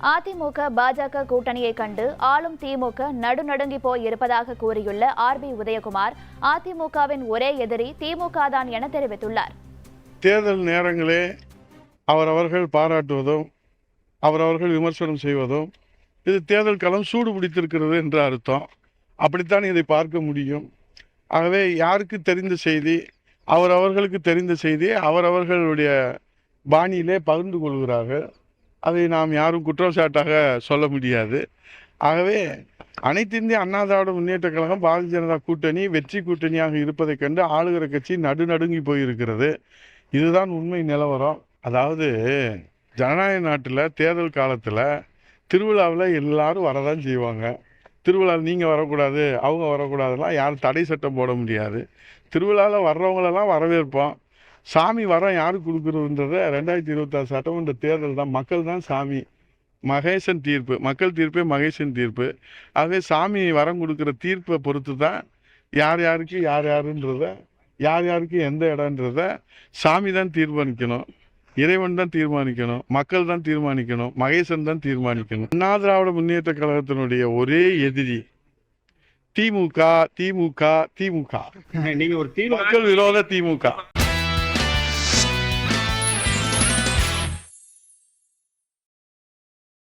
அதிமுக பாஜக கூட்டணியை கண்டு ஆளும் திமுக நடுநடுங்கி போய் இருப்பதாக கூறியுள்ள ஆர்பி உதயகுமார், அதிமுகவின் ஒரே எதிரி திமுக தான் என தெரிவித்துள்ளார். தேர்தல் நேரங்களே அவரவர்கள் பாராட்டுவதும் அவரவர்கள் விமர்சனம் செய்வதும் இது தேர்தல் களம் சூடு பிடித்திருக்கிறது என்று அர்த்தம். அப்படித்தான் இதை பார்க்க முடியும். ஆகவே யாருக்கு தெரிந்த செய்தி, அவரவர்களுக்கு தெரிந்த செய்தி அவரவர்களுடைய பாணியிலே பகிர்ந்து கொள்கிறார்கள். அதை நாம் யாரும் குற்றச்சாட்டாக சொல்ல முடியாது. ஆகவே அனைத்து இந்திய அண்ணா திராவிட முன்னேற்ற கழகம் பாரதிய ஜனதா கூட்டணி வெற்றி கூட்டணியாக இருப்பதைக் கண்டு ஆளுகிற கட்சி நடுநடுங்கி போயிருக்கிறது. இதுதான் உண்மை நிலவரம். அதாவது ஜனநாயக நாட்டில் தேர்தல் காலத்தில் திருவிழாவில் எல்லாரும் வரதான் செய்வாங்க. திருவிழாவில் நீங்கள் வரக்கூடாது, அவங்க வரக்கூடாதுலாம் யாரும் தடை சட்டம் போட முடியாது. திருவிழாவில் வர்றவங்களெல்லாம் வரவேற்போம். சாமி வரம் யாருக்கு கொடுக்குறதுன்றத 2026 சட்டமன்ற தேர்தல் தான். மக்கள் தான் சாமி. மகேசன் தீர்ப்பு, மக்கள் தீர்ப்பே மகேசன் தீர்ப்பு. ஆகவே சாமி வரம் கொடுக்குற தீர்ப்பை பொறுத்து தான் யார் யாருக்கு யார் யாருன்றத, யார் யாருக்கு எந்த இடன்றத சாமி தான் தீர்மானிக்கணும், இறைவன் தான் தீர்மானிக்கணும், மக்கள் தான் தீர்மானிக்கணும், மகேசன் தான் தீர்மானிக்கணும். அண்ணா திராவிட முன்னேற்ற கழகத்தினுடைய ஒரே எதிரி திமுக, திமுக, திமுக. நீங்க ஒரு மக்கள் விரோத திமுக.